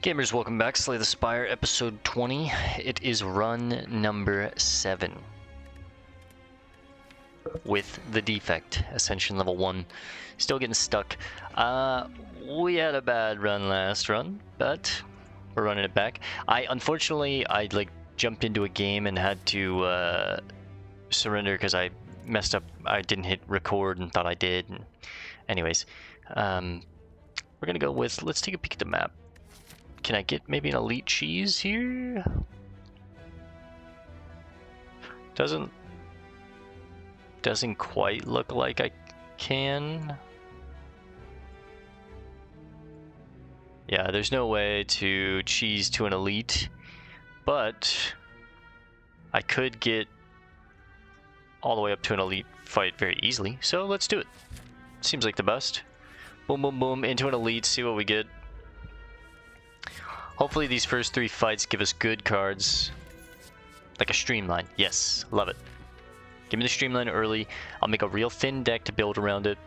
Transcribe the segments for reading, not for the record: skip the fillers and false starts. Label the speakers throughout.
Speaker 1: Gamers, welcome back. Slay the Spire, episode 20. It is run number 7. With the Defect, Ascension level 1. Still getting stuck. We had a bad run last run, but we're running it back. Unfortunately, I jumped into a game and had to surrender because I messed up. I didn't hit record and thought I did. And anyways, we're gonna go with, let's take a peek at the map. Can I get maybe an elite cheese here? Doesn't quite look like I can. Yeah, there's no way to cheese to an elite, but I could get all the way up to an elite fight very easily, so let's do it. Seems like the best. Boom, boom, boom, into an elite, see what we get. Hopefully these first 3 fights give us good cards. Like a Streamline. Yes, love it. Give me the Streamline early. I'll make a real thin deck to build around it.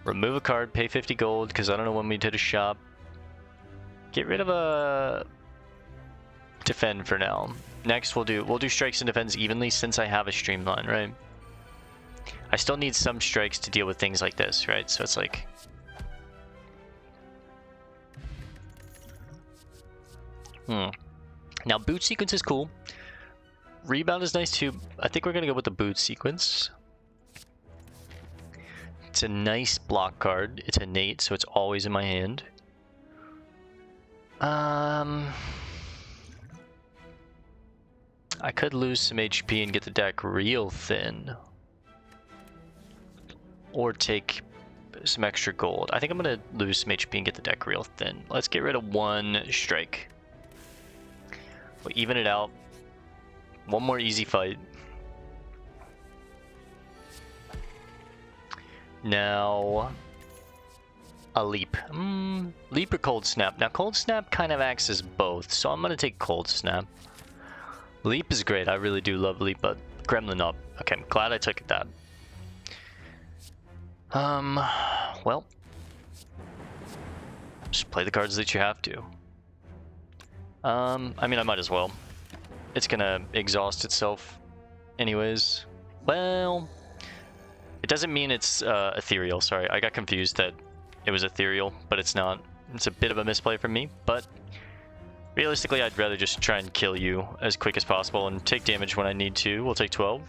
Speaker 1: Remove a card, pay 50 gold, because I don't know when we did a shop. Get rid of a defend for now. Next we'll do strikes and defense evenly since I have a Streamline, right? I still need some strikes to deal with things like this, right? So it's like... Now boot sequence is cool. Rebound is nice too. I think we're gonna go with the boot sequence. It's a nice block card. It's innate, so it's always in my hand. I could lose some HP and get the deck real thin. Or take some extra gold. I think I'm gonna lose some HP and get the deck real thin. Let's get rid of 1 strike. We'll even it out. 1 more easy fight. Now, a leap. Leap or cold snap. Now cold snap kind of acts as both, so I'm gonna take cold snap. Leap is great. I really do love leap, but gremlin up. Okay, I'm glad I took that. Well, just play the cards that you have to. I mean, I might as well. It's gonna exhaust itself anyways. Well, it doesn't mean it's ethereal. Sorry, I got confused that it was ethereal, but it's not. It's a bit of a misplay from me, but realistically, I'd rather just try and kill you as quick as possible and take damage when I need to. We'll take 12.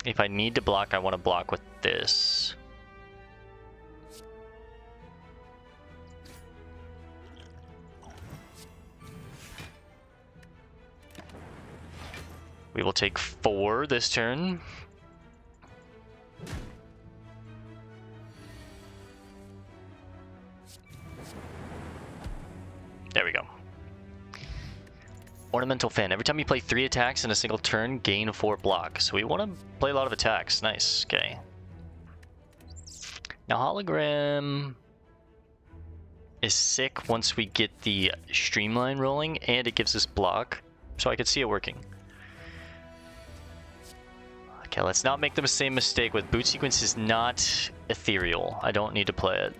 Speaker 1: If I need to block, I want to block with this. We will take 4 this turn. There we go. Ornamental Fan. Every time you play 3 attacks in a single turn, gain 4 block. So we want to play a lot of attacks. Nice. Okay. Now Hologram is sick once we get the Streamline rolling, and it gives us block. So I could see it working. Okay, let's not make the same mistake with boot sequence is not ethereal. I don't need to play it.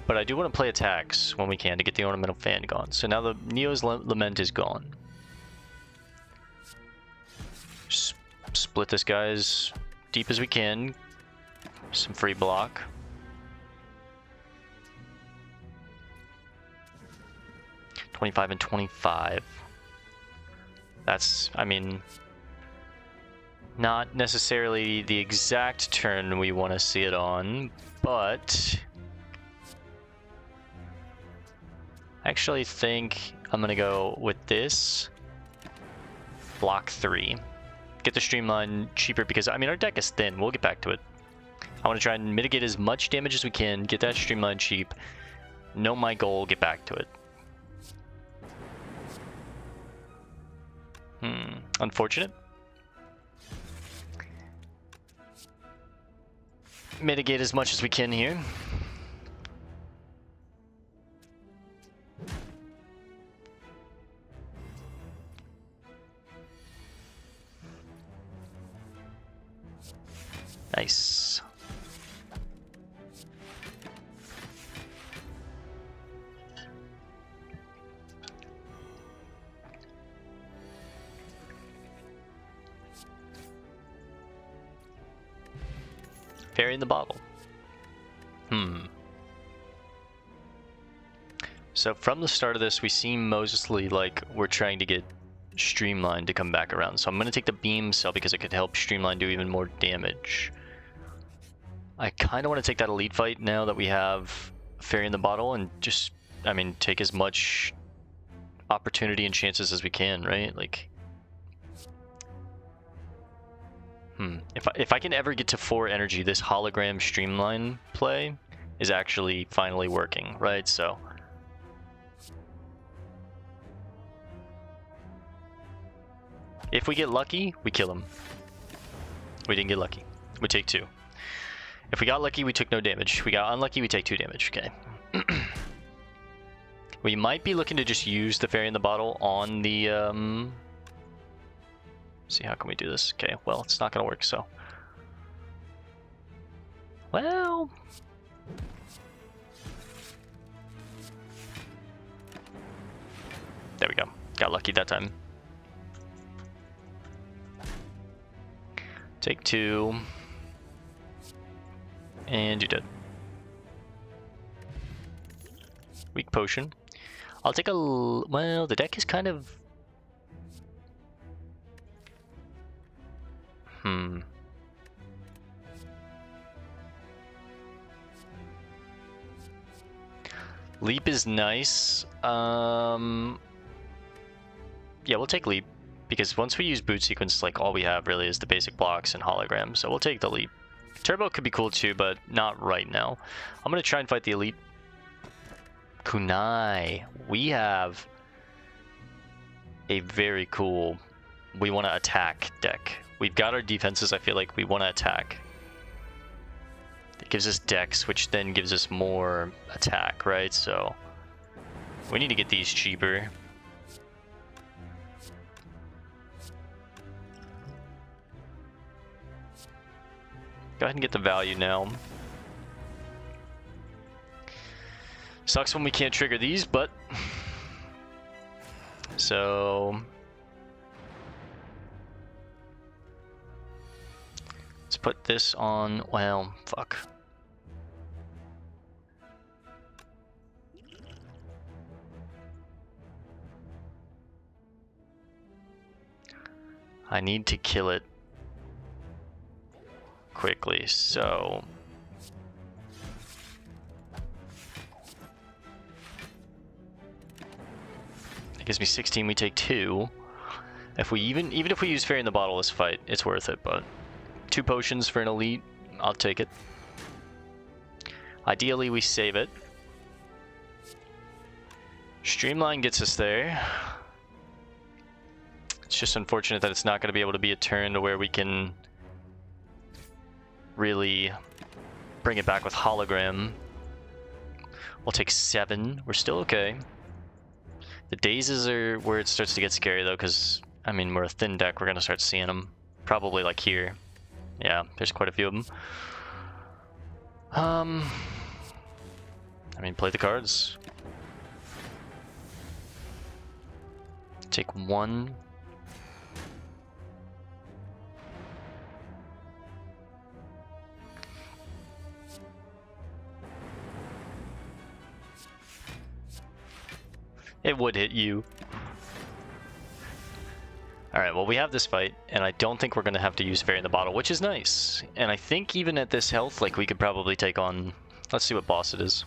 Speaker 1: But I do want to play attacks when we can to get the Ornamental Fan gone. So now the Neo's Lament is gone. Split this guy as deep as we can. Some free block. $25 and $25. That's, I mean... not necessarily the exact turn we want to see it on, but I actually think I'm going to go with this. Block 3. Get the Streamline cheaper because, I mean, our deck is thin. We'll get back to it. I want to try and mitigate as much damage as we can, get that Streamline cheap, know my goal, get back to it. Unfortunate. Mitigate as much as we can here. Nice. Fairy in the bottle. So from the start of this, we seem mostly like we're trying to get Streamline to come back around. So I'm going to take the beam cell because it could help Streamline do even more damage. I kind of want to take that elite fight now that we have Fairy in the bottle and just, I mean, take as much opportunity and chances as we can, right? Like, if I can ever get to 4 energy, this hologram Streamline play is actually finally working, right? So if we get lucky, we kill him. We didn't get lucky. We take 2. If we got lucky, we took no damage. We got unlucky, we take 2 damage. Okay. We might be looking to just use the Fairy in the bottle on the... see, how can we do this? Okay, well, it's not going to work, so... Well... There we go. Got lucky that time. Take 2. And you're dead. Weak potion. I'll take a... Well, the deck is kind of... Leap is nice. Yeah, we'll take Leap. Because once we use boot sequence, like, all we have really is the basic blocks and hologram. So we'll take the Leap. Turbo could be cool too, but not right now. I'm going to try and fight the elite. Kunai. We have a very cool... We want to attack deck. We've got our defenses. I feel like we want to attack. It gives us dex, which then gives us more attack, right? So we need to get these cheaper. Go ahead and get the value now. Sucks when we can't trigger these, but... So... Let's put this on... Well, fuck. I need to kill it quickly, so... It gives me 16, we take 2. If we even if we use Fairy in the bottle this fight, it's worth it, but 2 potions for an elite, I'll take it. Ideally, we save it. Streamline gets us there. It's just unfortunate that it's not going to be able to be a turn to where we can really bring it back with hologram. We'll take 7. We're still okay. The dazes are where it starts to get scary though, because I mean we're a thin deck. We're gonna start seeing them probably like here. Yeah, there's quite a few of them. I mean, play the cards. Take 1. It would hit you. Alright, well we have this fight, and I don't think we're going to have to use Fairy in the bottle, which is nice. And I think even at this health, like, we could probably take on... Let's see what boss it is.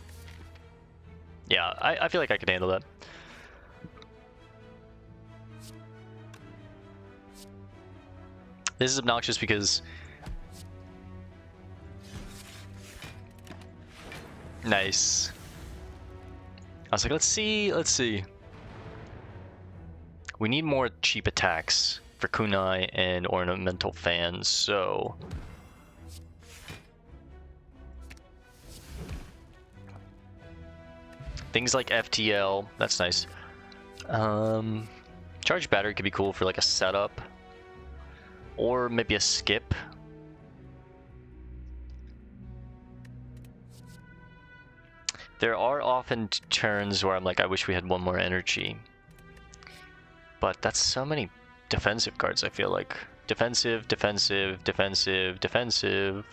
Speaker 1: Yeah, I feel like I could handle that. This is obnoxious because... Nice. I was like, let's see. We need more cheap attacks for Kunai and Ornamental Fan, so... Things like FTL, that's nice. Charge battery could be cool for like a setup. Or maybe a skip. There are often turns where I'm like, I wish we had 1 more energy. But that's so many defensive cards, I feel like. Defensive, defensive, defensive, defensive.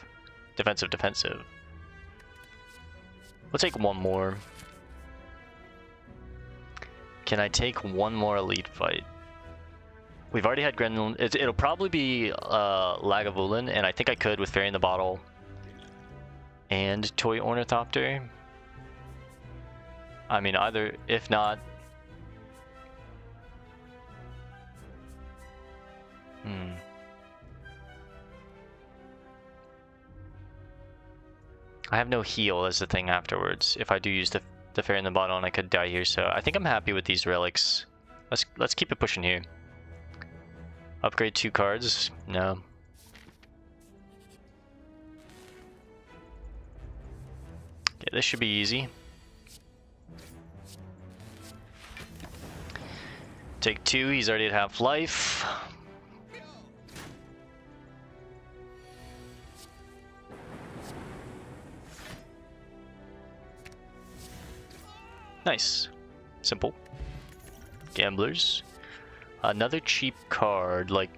Speaker 1: Defensive, defensive. We'll take one more. Can I take one more elite fight? We've already had Grenlin. It'll probably be Lagavulin, and I think I could with Fairy in the Bottle and Toy Ornithopter. I mean, either, if not... I have no heal as the thing afterwards. If I do use the Fairy in the Bottle, and I could die here, so I think I'm happy with these relics. Let's keep it pushing here. Upgrade 2 cards? No. Yeah, this should be easy. Take 2, he's already at half life. Nice. Simple. Gamblers. Another cheap card, like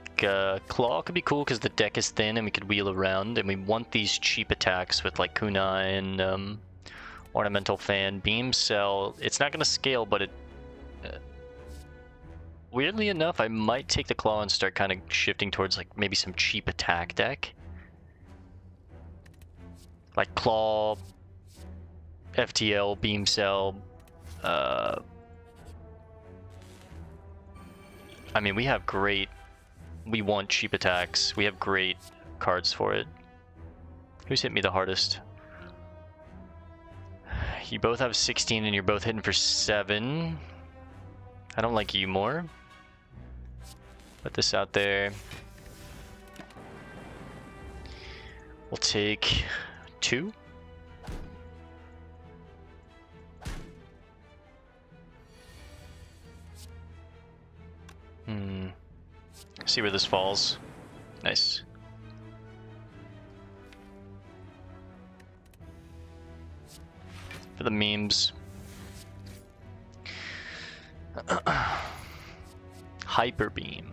Speaker 1: Claw could be cool because the deck is thin and we could wheel around, and we want these cheap attacks with like Kunai and Ornamental Fan. Beam Cell, it's not going to scale, but it... weirdly enough, I might take the Claw and start kind of shifting towards like maybe some cheap attack deck. Like Claw, FTL, Beam Cell. I mean, we have great... We want cheap attacks. We have great cards for it. Who's hit me the hardest? You both have 16 and you're both hitting for 7. I don't like you more. Put this out there. We'll take 2. See where this falls. Nice. For the memes. Hyper Beam.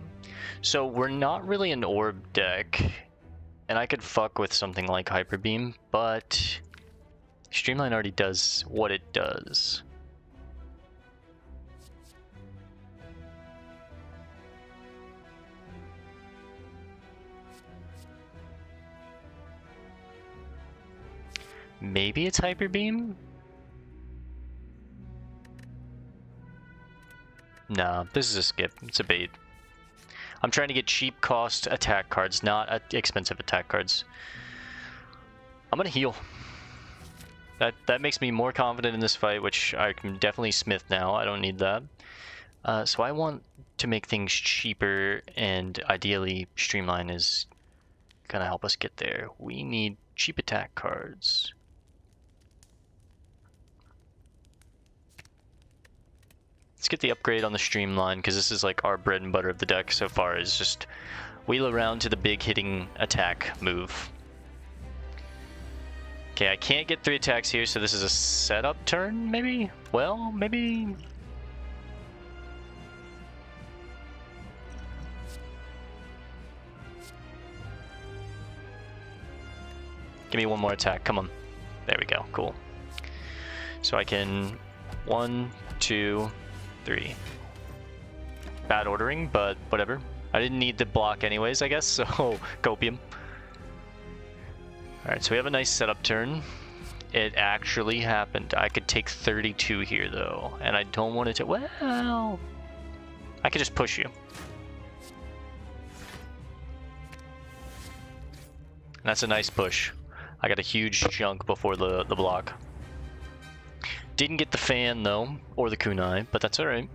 Speaker 1: So we're not really an orb deck, and I could fuck with something like Hyper Beam, but Streamline already does what it does. Maybe it's Hyper Beam? Nah, this is a skip. It's a bait. I'm trying to get cheap cost attack cards, not expensive attack cards. I'm gonna heal. That makes me more confident in this fight, which I can definitely smith now. I don't need that. So I want to make things cheaper, and ideally Streamline is gonna help us get there. We need cheap attack cards. Let's get the upgrade on the Streamline, because this is like our bread and butter of the deck so far, is just wheel around to the big hitting attack move. Okay, I can't get 3 attacks here, so this is a setup turn, maybe? Well, maybe... Give me one more attack, come on. There we go, cool. So I can... 1, 2... 3. Bad ordering, but whatever. I didn't need the block anyways, I guess, so copium. Alright, so we have a nice setup turn. It actually happened. I could take 32 here, though, and I don't want it to... Well... I could just push you. That's a nice push. I got a huge chunk before the block. Didn't get the fan, though, or the kunai, but that's alright.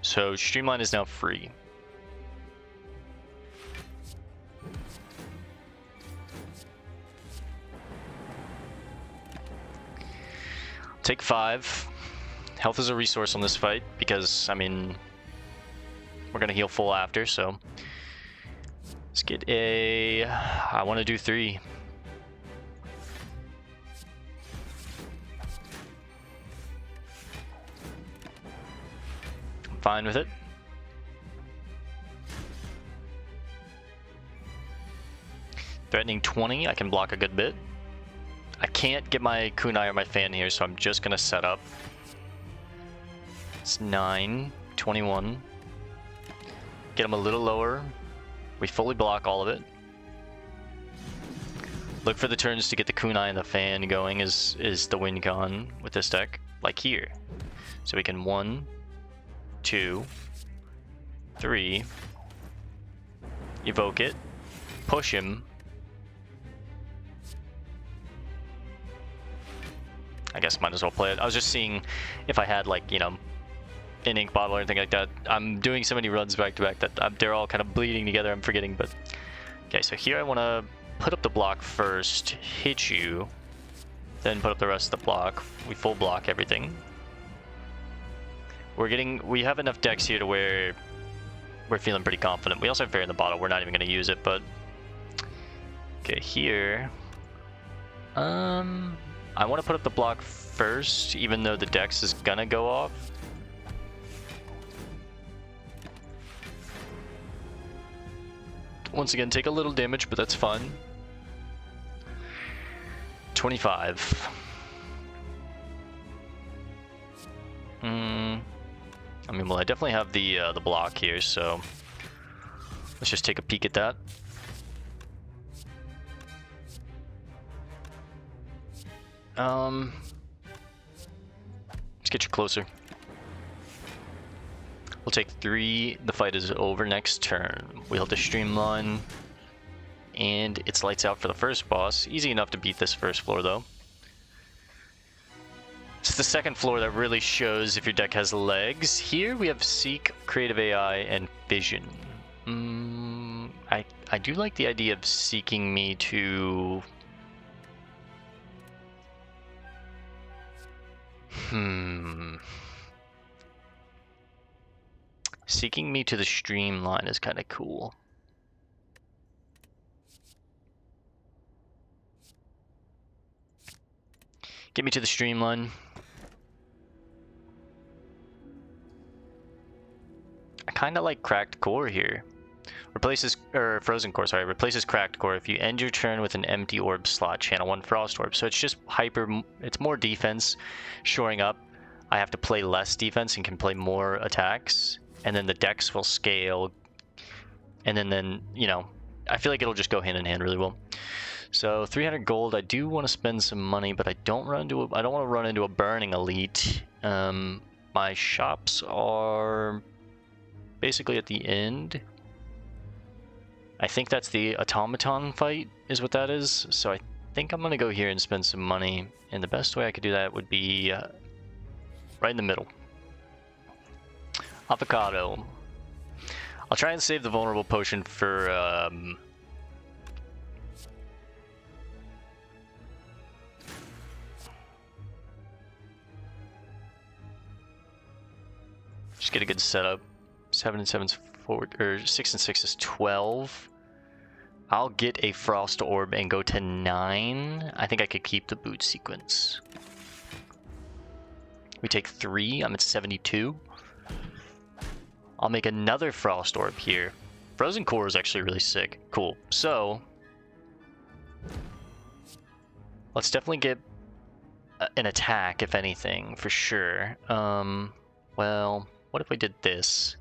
Speaker 1: So, Streamline is now free. Take 5. Health is a resource on this fight, because, I mean, we're gonna heal full after, so... Let's get a... I want to do 3. I'm fine with it. Threatening 20, I can block a good bit. I can't get my Kunai or my fan here, so I'm just gonna set up. It's 9, 21. Get him a little lower. We fully block all of it. Look for the turns to get the Kunai and the fan going is the win con with this deck, like here. So we can 1, 2, 3, evoke it, push him. I guess might as well play it. I was just seeing if I had, like, you know, an ink bottle or anything like that. I'm doing so many runs back to back that they're all kind of bleeding together. I'm forgetting, but okay. So here I want to put up the block first, hit you, then put up the rest of the block. We full block everything. We have enough decks here to where we're feeling pretty confident. We also have Fair in the bottle. We're not even going to use it, but okay, here. I want to put up the block first, even though the dex is gonna go off. Once again, take a little damage, but that's fun. 25. I mean, well, I definitely have the block here, so let's just take a peek at that. Let's get you closer. We'll take 3. The fight is over next turn. We hit the Streamline, and it's lights out for the first boss. Easy enough to beat this first floor, though. It's the second floor that really shows if your deck has legs. Here we have Seek, Creative AI, and Vision. I do like the idea of seeking me to... Seeking me to the Streamline is kind of cool. Get me to the Streamline. I kind of like Cracked Core here. Replaces, or Frozen Core, sorry. Replaces Cracked Core if you end your turn with an empty orb slot, channel 1 Frost Orb. So it's just it's more defense shoring up. I have to play less defense and can play more attacks. And then the decks will scale. And then, you know, I feel like it'll just go hand in hand really well. So 300 gold, I do want to spend some money, but I don't want to run into a burning elite. My shops are basically at the end. I think that's the automaton fight is what that is. So I think I'm going to go here and spend some money. And the best way I could do that would be right in the middle. Avocado. I'll try and save the vulnerable potion for just get a good setup. 7 and 7's 4, or 6 and 6 is 12. I'll get a Frost Orb and go to 9. I think I could keep the boot sequence. We take 3. I'm at 72. I'll make another Frost Orb here. Frozen Core is actually really sick. Cool. So let's definitely get an attack, if anything, for sure. Well, what if we did this?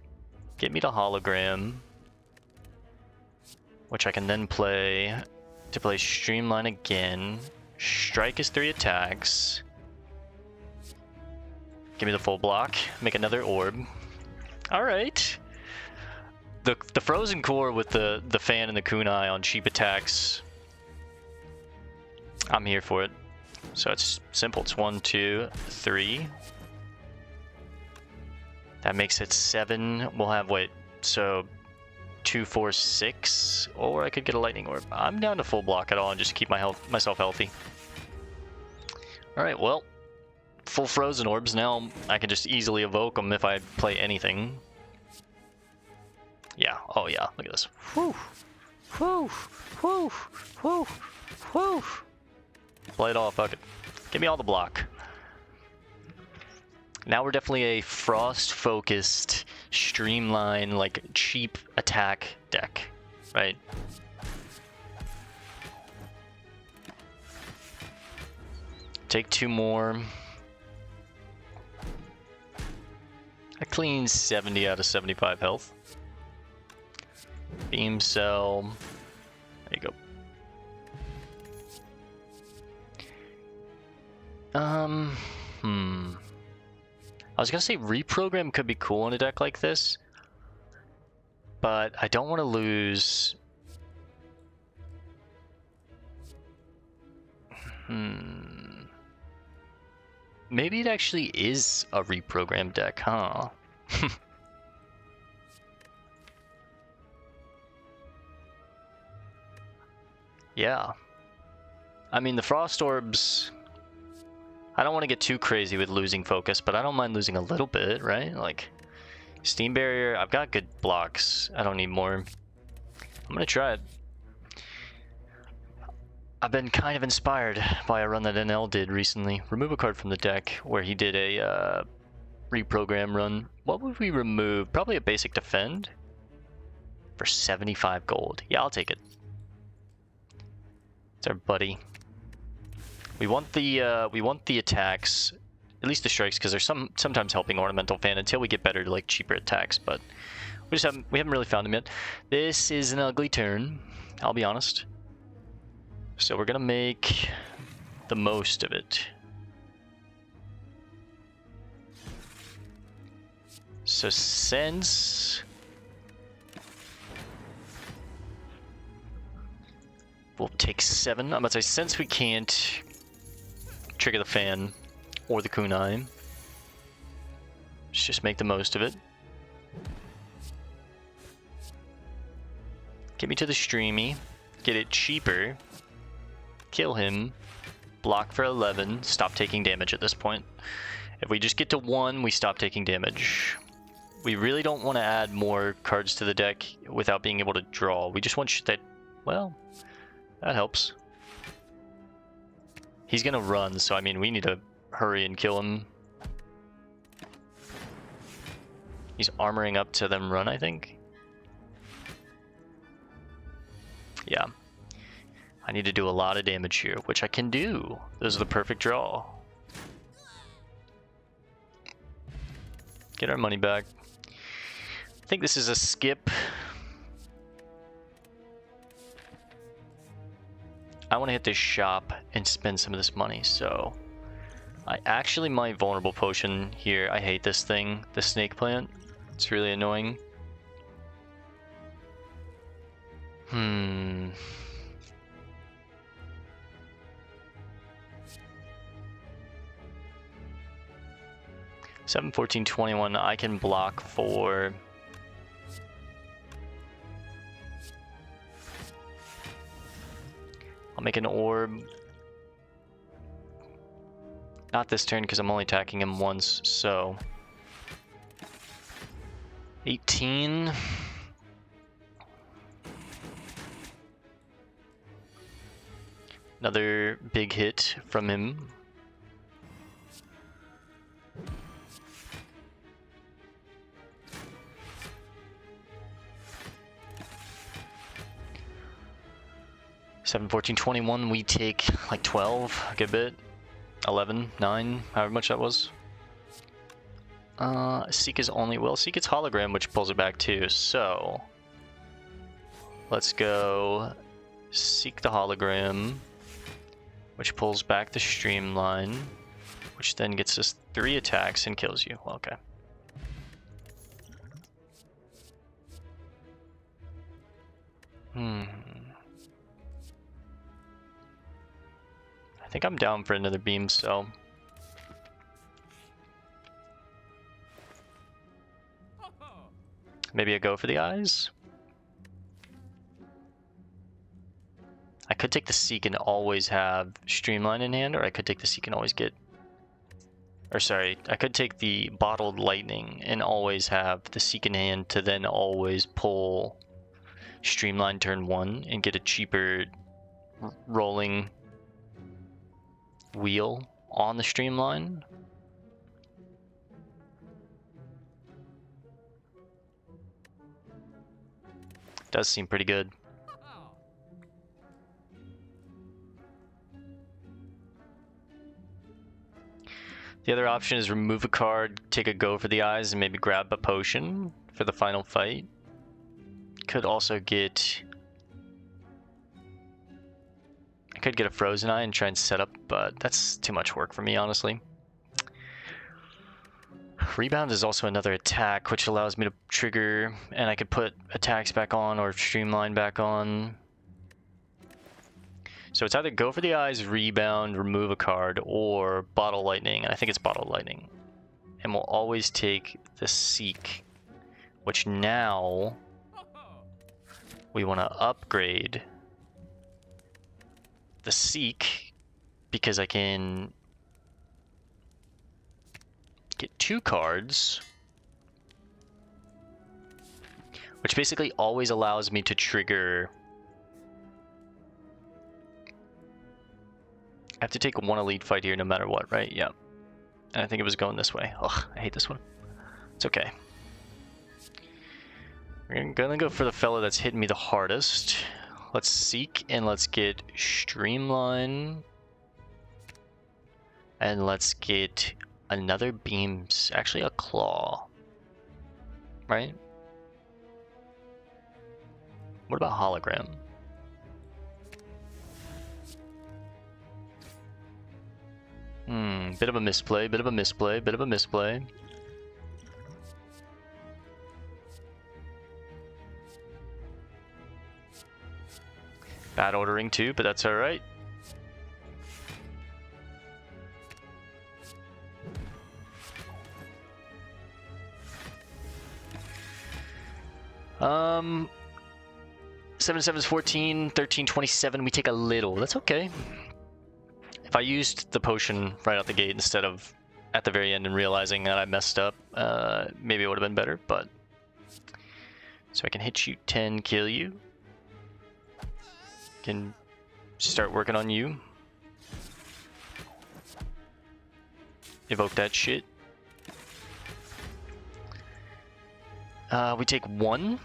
Speaker 1: Get me to Hologram, which I can then play to play Streamline again. Strike is 3 attacks. Give me the full block. Make another orb. All right. The Frozen Core with the fan and the Kunai on cheap attacks. I'm here for it. So it's simple. It's 1, 2, 3. That makes it 7. We'll have, wait, so 2, 4, 6. Or I could get a lightning orb. I'm down to full block it all and just keep myself healthy. All right, well, full frozen orbs. Now I can just easily evoke them if I play anything. Yeah, oh yeah, look at this. Whew, whew, whew, whew, whew. Play it all, fuck it. Give me all the block. Now we're definitely a frost-focused, streamline, like cheap attack deck, right? take 2 more. I clean 70 out of 75 health. Beam cell. There you go. I was gonna say Reprogram could be cool in a deck like this, but I don't want to lose. Maybe it actually is a Reprogram deck, huh? Yeah. I mean, the Frost Orbs, I don't want to get too crazy with losing focus, but I don't mind losing a little bit, right? Like, Steam Barrier, I've got good blocks. I don't need more. I'm gonna try it. I've been kind of inspired by a run that NL did recently. Remove a card from the deck, where he did a Reprogram run. What would we remove? Probably a basic Defend for 75 gold. Yeah, I'll take it. It's our buddy. We want the attacks, at least the strikes, because they're sometimes helping Ornamental Fan until we get better to like cheaper attacks. But we haven't really found him yet. This is an ugly turn, I'll be honest. So we're gonna make the most of it. So since we'll take 7. I'm about to say, since we can't trigger the fan or the kunai, let's just make the most of it. Get me to the streamy, get it cheaper, kill him, block for 11, stop taking damage at this point. If we just get to 1, we stop taking damage. We really don't want to add more cards to the deck without being able to draw. We just want that, well, that helps. He's gonna run, so I mean, we need to hurry and kill him. He's armoring up to them run, I think. Yeah. I need to do a lot of damage here, which I can do. This is the perfect draw. Get our money back. I think this is a skip. I want to hit this shop and spend some of this money, so I actually might vulnerable potion here. I hate this thing, the snake plant. It's really annoying. 7, 14, 21. I can block for... I'll make an orb. Not this turn because I'm only attacking him once, so... 18. Another big hit from him. Seven, 14, 21, we take like 12, a good bit. 11, 9, however much that was. Seek is only, well, Seek its hologram, which pulls it back too, so... Let's go Seek the hologram, which pulls back the streamline, which then gets us 3 attacks and kills you. Okay. I think I'm down for another beam cell. Maybe I go for the eyes? I could take the Seek and always have Streamline in hand, or I could take the Seek and always get... Or sorry, I could take the Bottled Lightning and always have the Seek in hand to then always pull Streamline turn 1 and get a cheaper rolling wheel on the Streamline. Does seem pretty good. The other option is remove a card, take a go for the eyes, and maybe grab a potion for the final fight. Could also get... I could get a frozen eye and try and set up, but that's too much work for me, honestly. Rebound is also another attack, which allows me to trigger, and I could put attacks back on or streamline back on. So it's either go for the eyes, rebound, remove a card, or bottle lightning, and I think it's bottle lightning. And we'll always take the Seek, which now we want to upgrade the Seek because I can get 2 cards, which basically always allows me to trigger. I have to take 1 elite fight here no matter what, right? Yeah. And I think it was going this way. Ugh, I hate this one. It's okay. We're gonna go for the fellow that's hitting me the hardest. Let's Seek and let's get Streamline. And let's get another Beams, actually a Claw. Right? What about Hologram? Bit of a misplay, bit of a misplay, bit of a misplay. Bad ordering too, but that's alright. Um, 7 7's 14, 13 27. We take a little. That's okay. If I used the potion right out the gate instead of at the very end and realizing that I messed up, maybe it would have been better, but... So I can hit you 10, kill you. Can start working on you. Evoke that shit. We take 1.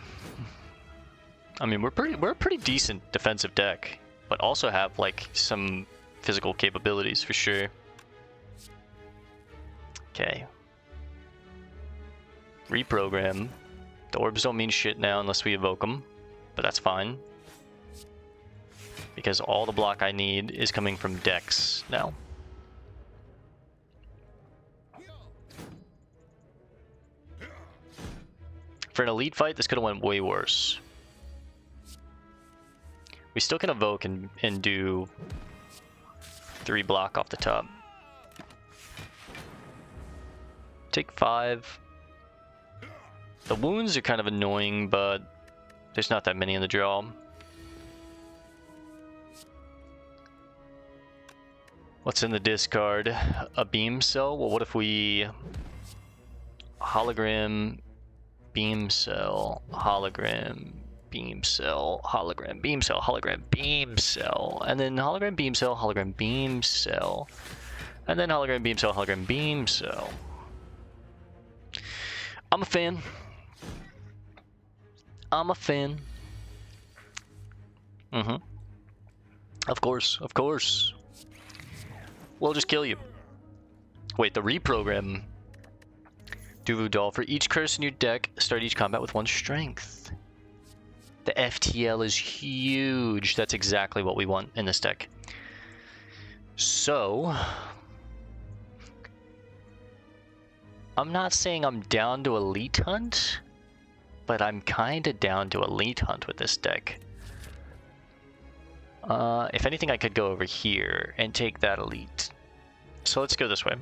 Speaker 1: I mean, we're a pretty decent defensive deck, but also have like some physical capabilities for sure. Okay. Reprogram. The orbs don't mean shit now unless we evoke them, but that's fine. Because all the block I need is coming from decks now. For an elite fight, this could have went way worse. We still can evoke and do 3 block off the top. Take 5. The wounds are kind of annoying, but there's not that many in the draw. What's in the discard? A beam cell? Well, what if we hologram, beam cell, hologram, beam cell, hologram, beam cell, hologram, beam cell, and then hologram, beam cell, hologram, beam cell, and then hologram, beam cell, hologram, beam cell. I'm a fan. I'm a fan. Of course, of course. We'll just kill you. Wait, the reprogram. Duvu Doll. For each curse in your deck, start each combat with 1 strength. The FTL is huge. That's exactly what we want in this deck. So, I'm not saying I'm down to Elite Hunt, but I'm kinda down to Elite Hunt with this deck. If anything, I could go over here and take that elite. So let's go this way.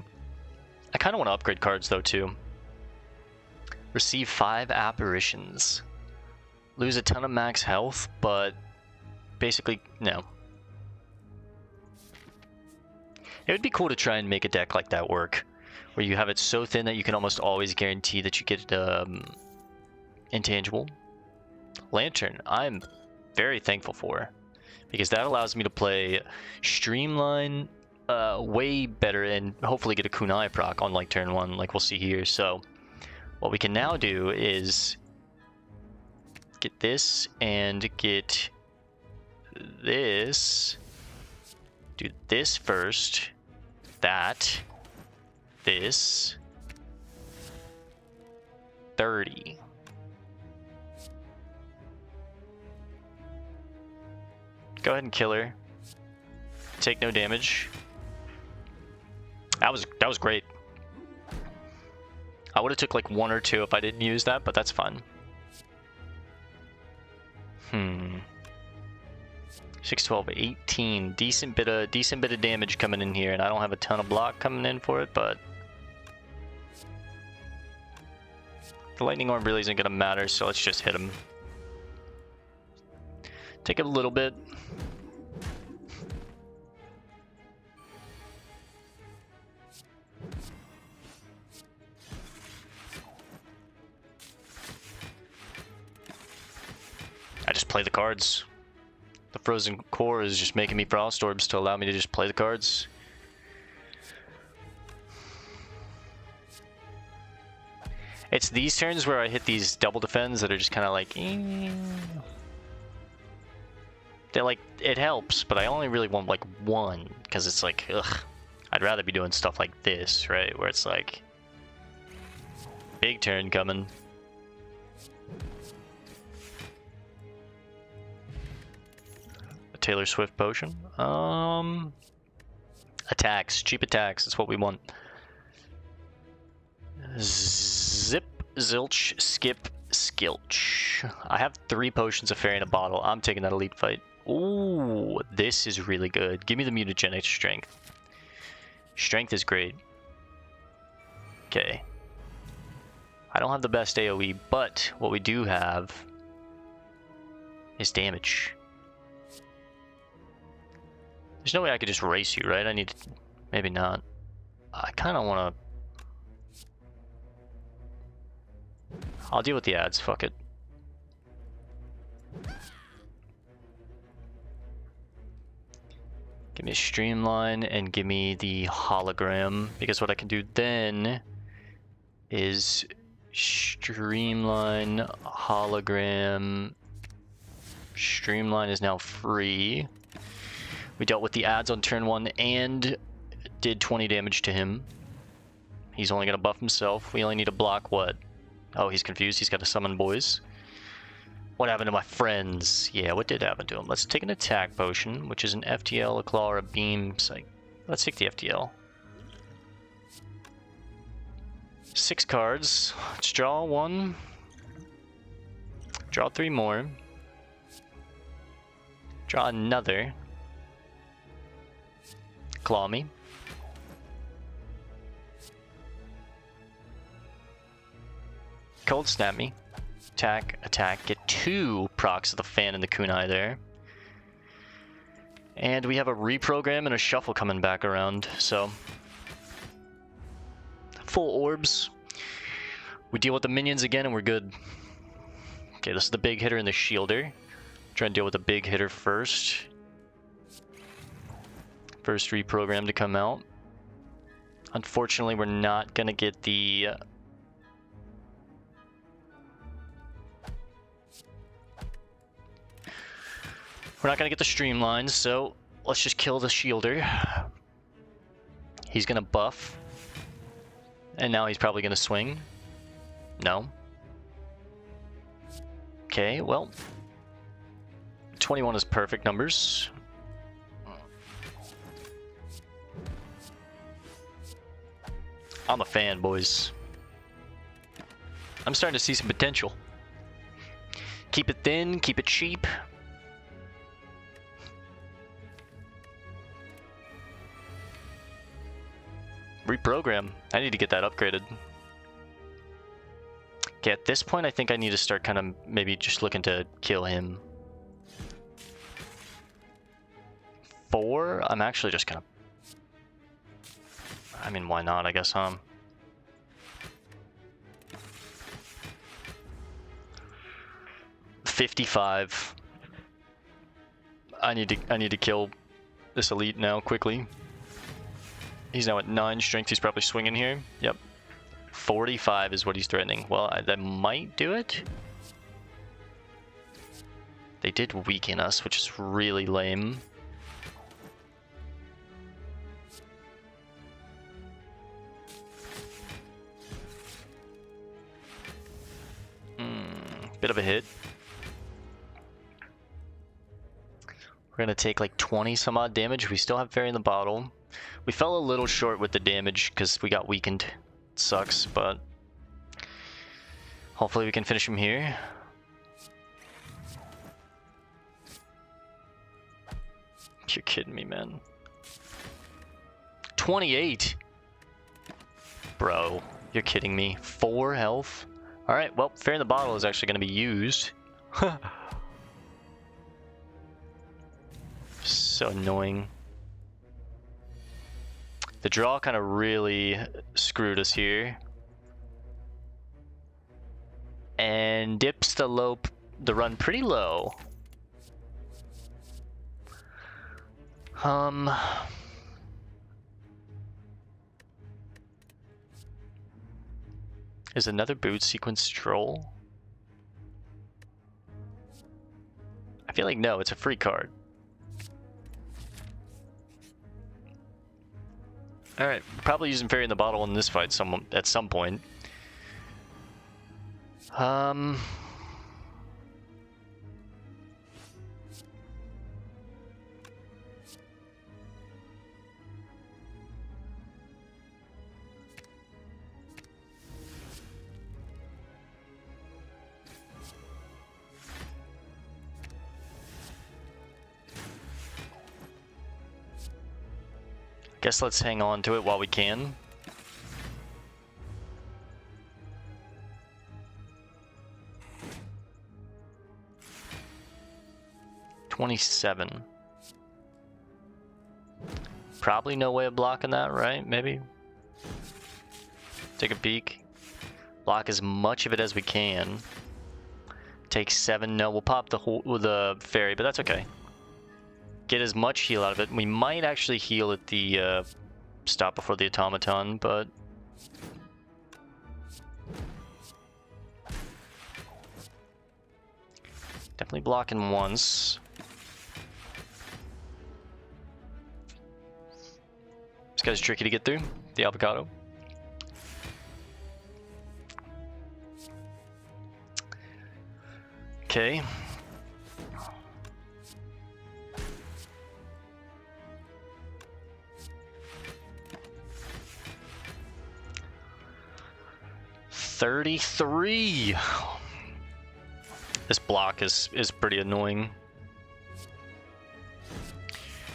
Speaker 1: I kind of want to upgrade cards though too. Receive 5 apparitions. Lose a ton of max health, but basically, no. It would be cool to try and make a deck like that work, where you have it so thin that you can almost always guarantee that you get intangible. Lantern, I'm very thankful for. Because that allows me to play Streamline way better and hopefully get a Kunai proc on like turn 1 like we'll see here. So what we can now do is get this and get this. Do this first. That. this. 30. Go ahead and kill her. Take no damage. That was great. I would have took like 1 or 2 if I didn't use that, but that's fine. 6, 12, 18. Decent bit of damage coming in here, and I don't have a ton of block coming in for it, but the lightning orb really isn't gonna matter, so let's just hit him. Take a little bit. I just play the cards. The frozen core is just making me frost orbs to allow me to just play the cards. It's these turns where I hit these double defends that are just kind of like, they're like, it helps, but I only really want like 1 because it's like, ugh. I'd rather be doing stuff like this, right? Where it's like, big turn coming. A Taylor Swift potion. Attacks, cheap attacks. That's what we want. Zip, zilch, skip, skilch. I have 3 potions of fairy in a bottle. I'm taking that elite fight. Ooh, this is really good. Give me the mutagenic strength. Strength is great. Okay. I don't have the best AoE, but what we do have is damage. There's no way I could just race you, right? I need to... Maybe not. I kind of want to... I'll deal with the ads, fuck it. Give me a streamline and give me the hologram, because what I can do then is streamline, hologram. Streamline is now free. We dealt with the ads on turn 1 and did 20 damage to him. He's only gonna buff himself. We only need to block what? Oh, he's confused. He's got to summon boys. What happened to my friends? Yeah, what did happen to him? Let's take an attack potion, which is an FTL, a claw, or a beam. Psych. Let's take the FTL. 6 cards. Let's draw 1. Draw 3 more. Draw another. Claw me. Cold snap me. Attack, attack. Get 2 procs of the fan and the kunai there. And we have a reprogram and a shuffle coming back around, so... Full orbs. We deal with the minions again and we're good. Okay, this is the big hitter and the shielder. Try and deal with the big hitter first. First reprogram to come out. Unfortunately, we're not gonna get the... We're not gonna get the streamlines, so let's just kill the shielder. He's gonna buff. And now he's probably gonna swing. No. Okay, well. 21 is perfect numbers. I'm a fan, boys. I'm starting to see some potential. Keep it thin, keep it cheap. Reprogram. I need to get that upgraded. Okay, at this point I think I need to start kind of maybe just looking to kill him. 4? I'm actually just gonna... I mean, why not, I guess, huh? $55. I need to kill this elite now quickly. He's now at 9 strength. He's probably swinging here. Yep. 45 is what he's threatening. Well, that might do it. They did weaken us, which is really lame. bit of a hit. We're gonna take like 20 some odd damage. We still have Fairy in the bottle. We fell a little short with the damage because we got weakened. It sucks, but hopefully we can finish him here. You're kidding me, man. 28? Bro, you're kidding me. 4 health? Alright, well, Fairy in the bottle is actually going to be used. So annoying. The draw kind of really screwed us here. And dips the run pretty low. Is another boot sequence troll? I feel like no, it's a free card. Alright, probably using Fairy in the bottle in this fight at some point. Guess let's hang on to it while we can. $27. Probably no way of blocking that, right? Maybe. Take a peek. Block as much of it as we can. Take 7. No, we'll pop the Fairy, but that's okay. Get as much heal out of it. We might actually heal at the stop before the automaton, but definitely blocking once. This guy's tricky to get through, the avocado. Okay. $33. This block is pretty annoying.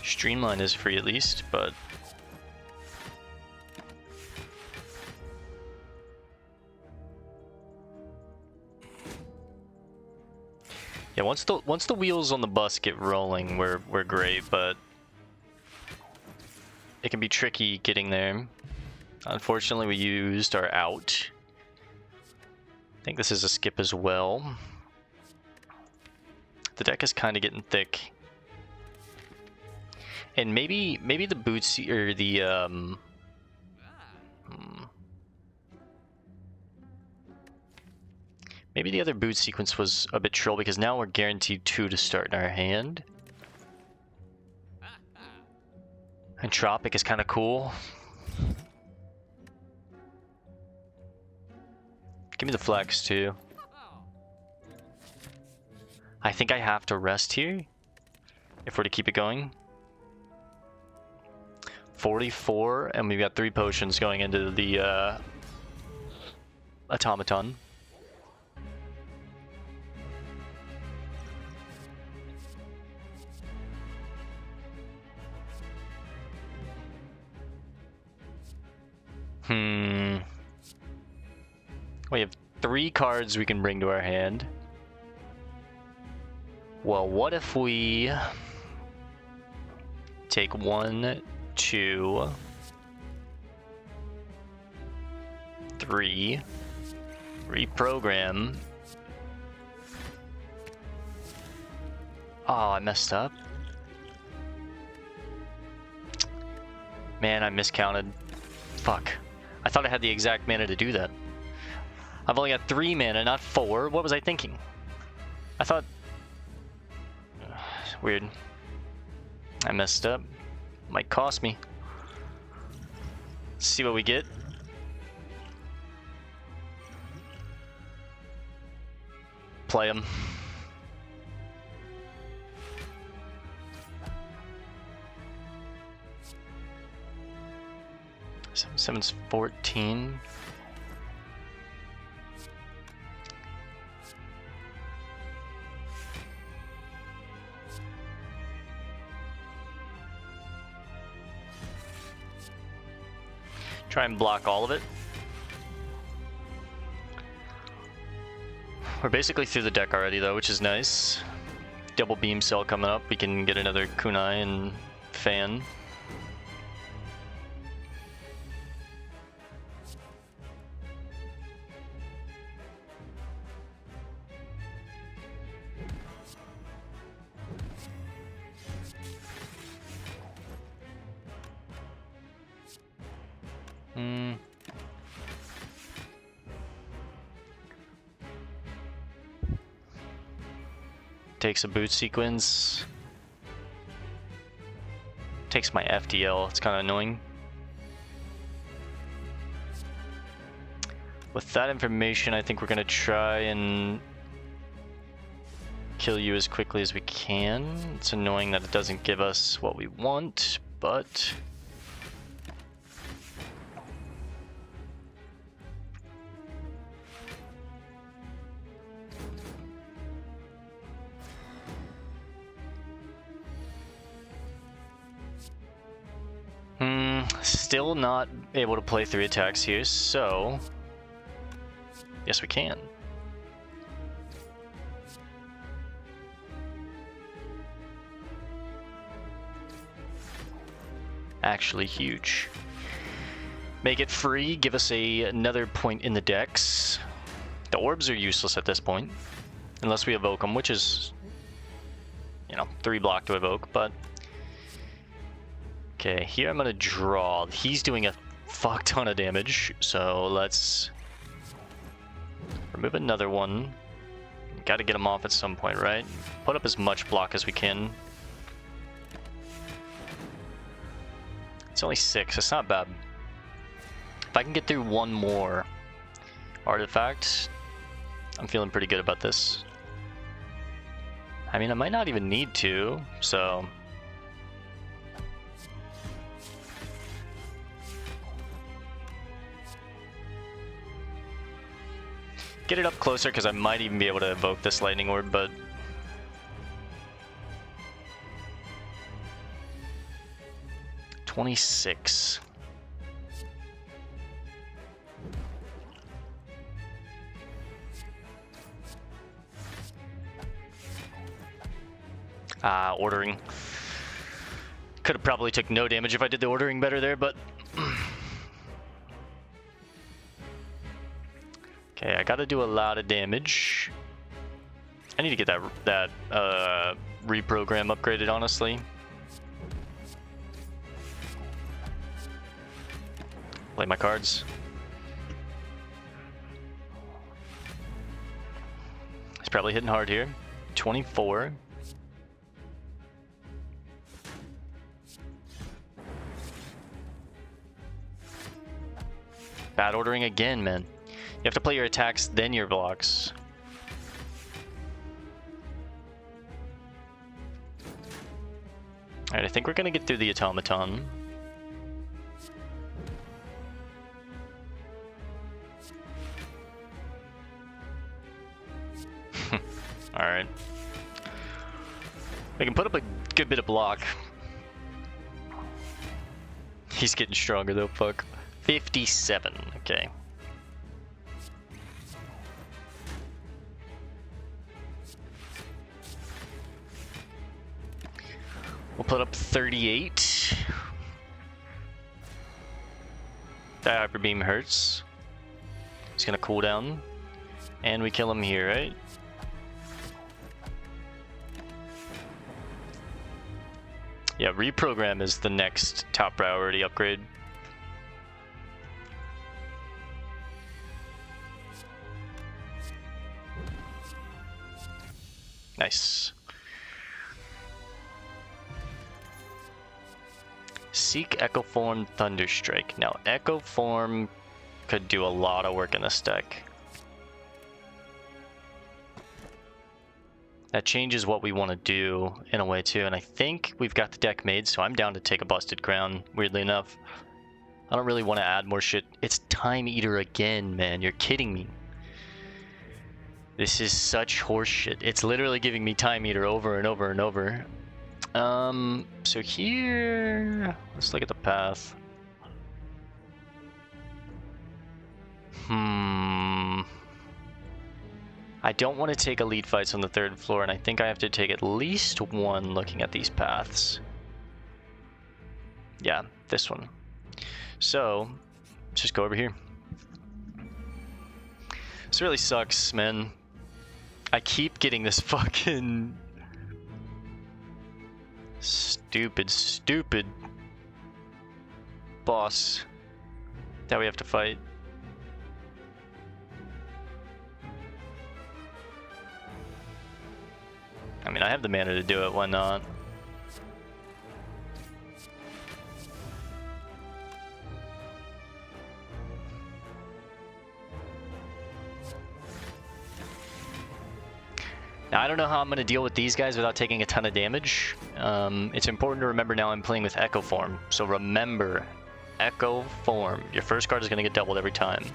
Speaker 1: Streamline is free at least, but yeah, once the wheels on the bus get rolling, we're great, but it can be tricky getting there. Unfortunately, we used our out. I think this is a skip as well. The deck is kind of getting thick. And maybe the boots or the maybe the other boot sequence was a bit troll because now we're guaranteed 2 to start in our hand. And Tropic is kind of cool. Give me the flex too. I think I have to rest here if we're to keep it going. 44, and we've got 3 potions going into the automaton. We have 3 cards we can bring to our hand. Well, what if we take 1, 2, 3, reprogram. Oh, I messed up. Man, I miscounted. Fuck. I thought I had the exact mana to do that. I've only got 3 mana, not 4. What was I thinking? I thought... Weird. I messed up. Might cost me. Let's see what we get. play him. Seven's 14. Try and block all of it. We're basically through the deck already though, which is nice. Double beam cell coming up. We can get another Kunai and Fan. Takes a boot sequence. Takes my FDL, it's kind of annoying. With that information, I think we're gonna try and kill you as quickly as we can. It's annoying that it doesn't give us what we want, but still not able to play 3 attacks here, so yes we can. Actually huge. Make it free, give us another point in the decks. The orbs are useless at this point, unless we evoke them, which is, you know, 3 block to evoke, but okay, here I'm gonna draw. He's doing a fuck ton of damage, so let's remove another one. Gotta get him off at some point, right? Put up as much block as we can. It's only 6, it's not bad. If I can get through one more artifact, I'm feeling pretty good about this. I mean, I might not even need to, so get it up closer because I might even be able to evoke this lightning orb, but $26. Ordering. Could have probably took no damage if I did the ordering better there, but okay, I gotta do a lot of damage. I need to get that reprogram upgraded, honestly. Play my cards. He's probably hitting hard here. 24. Bad ordering again, man. You have to play your attacks, then your blocks. Alright, I think we're gonna get through the automaton. Alright. We can put up a good bit of block. He's getting stronger though, fuck. 57, okay. We'll put up 38. That hyper beam hurts. He's gonna cool down. And we kill him here, right? Yeah, reprogram is the next top priority upgrade. Nice. Seek Echo Form Thunderstrike. Now, Echo Form could do a lot of work in this deck. That changes what we want to do in a way too, and I think we've got the deck made, so I'm down to take a busted crown, weirdly enough. I don't really want to add more shit. It's Time Eater again, man. You're kidding me. This is such horseshit. It's literally giving me Time Eater over and over and over. So here... let's look at the path. I don't want to take elite fights on the 3rd floor, and I think I have to take at least one looking at these paths. Yeah, this one. So, let's just go over here. This really sucks, man. I keep getting this fucking... stupid boss that we have to fight. I mean, I have the mana to do it, why not? Now, I don't know how I'm going to deal with these guys without taking a ton of damage. It's important to remember now I'm playing with Echo Form. So remember, Echo Form. Your first card is going to get doubled every time.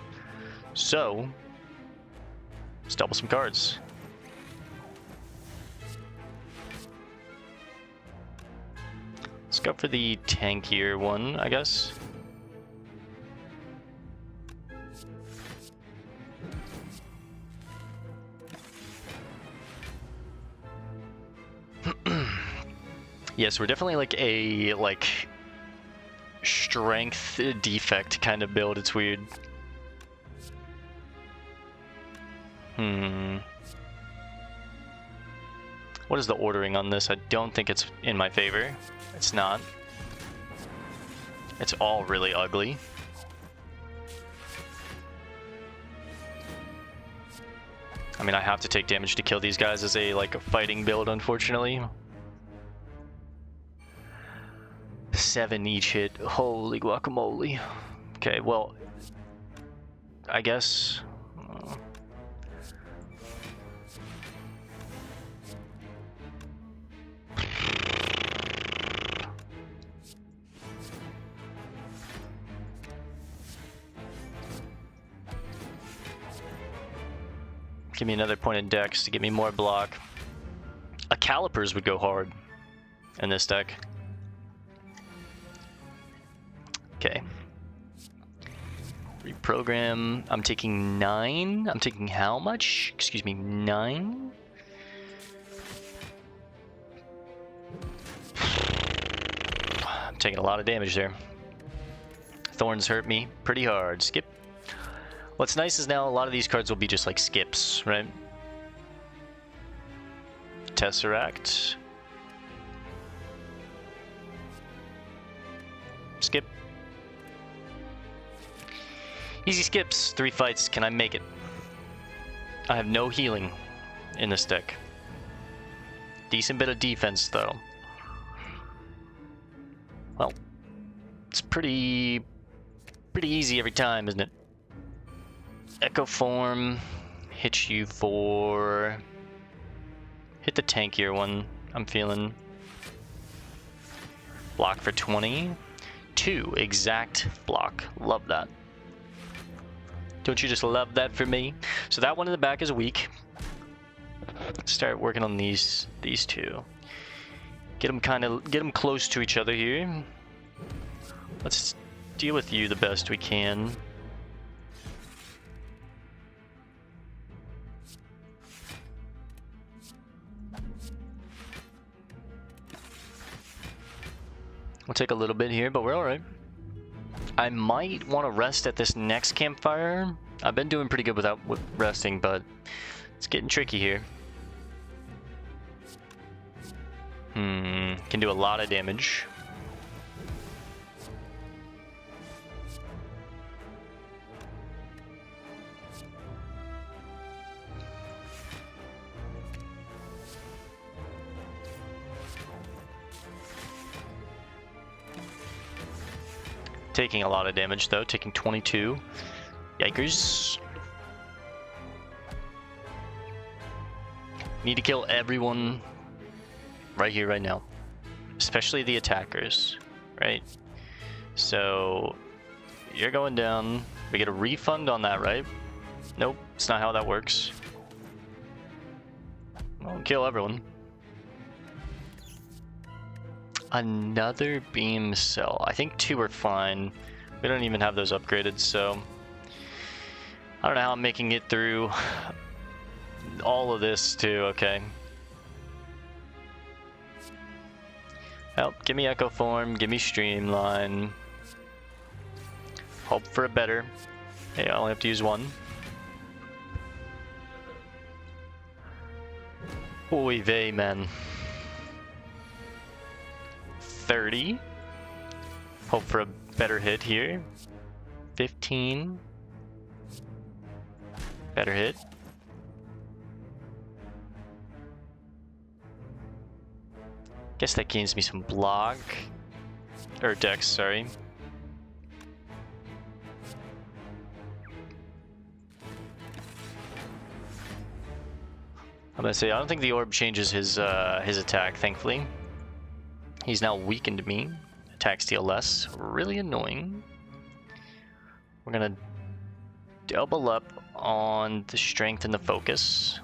Speaker 1: So, let's double some cards. Let's go for the tankier one, I guess. Yes, we're definitely like a strength defect kind of build. It's weird. What is the ordering on this? I don't think it's in my favor. It's not. It's all really ugly. I mean, I have to take damage to kill these guys as a fighting build, unfortunately. 7 each hit. Holy guacamole. Okay, well, I guess. Give me another point in dex to give me more block. A calipers would go hard in this deck. Okay. Reprogram. I'm taking 9. I'm taking how much? Excuse me, 9? I'm taking a lot of damage there. Thorns hurt me pretty hard. Skip. What's nice is now a lot of these cards will be just like skips, right? Tesseract. Skip. Easy skips. 3 fights. Can I make it? I have no healing in this deck. Decent bit of defense, though. Well, it's pretty easy every time, isn't it? Echo Form. Hit you for... hit the tankier one. I'm feeling. Block for 20. 2 exact block. Love that. Don't you just love that for me? So that one in the back is weak. Let's start working on these two. Get them close to each other here. Let's deal with you the best we can. We'll take a little bit here, but we're alright. I might want to rest at this next campfire. I've been doing pretty good without resting, but it's getting tricky here. Can do a lot of damage. Taking a lot of damage though, taking 22. Yikers. Need to kill everyone right here, right now. Especially the attackers, right? So, you're going down. We get a refund on that, right? Nope, it's not how that works. I'll kill everyone. Another beam cell. I think 2 are fine. We don't even have those upgraded, so... I don't know how I'm making it through all of this, too, okay. Well, give me Echo Form, give me Streamline. Hope for a better. Hey, I only have to use 1. Oy vey, man. 30. Hope for a better hit here. 15. Better hit. Guess that gains me some block. Or dex, sorry. I'm gonna say, I don't think the orb changes his attack, thankfully. He's now weakened me. Attack steal less. Really annoying. We're gonna double up on the strength and the focus.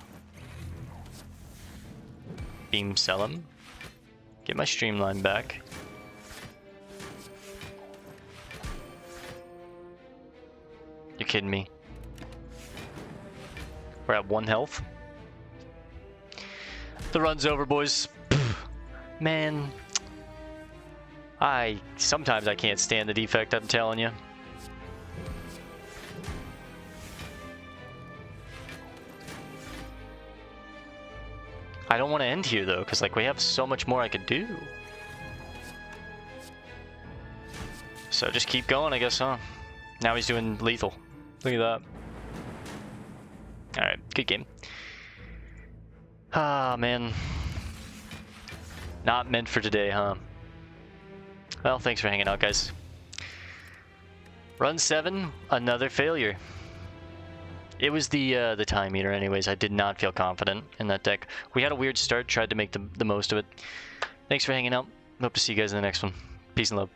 Speaker 1: Beam sell him. Get my Streamline back. You're kidding me. We're at 1 health. The run's over, boys. Man. Sometimes I can't stand the Defect, I'm telling you. I don't want to end here though, because like we have so much more I could do. So just keep going, I guess, huh? Now he's doing lethal. Look at that. Alright, good game. Ah, man. Not meant for today, huh? Well, thanks for hanging out, guys. Run 7, another failure. It was the time meter anyways. I did not feel confident in that deck. We had a weird start, tried to make the most of it. Thanks for hanging out. Hope to see you guys in the next one. Peace and love.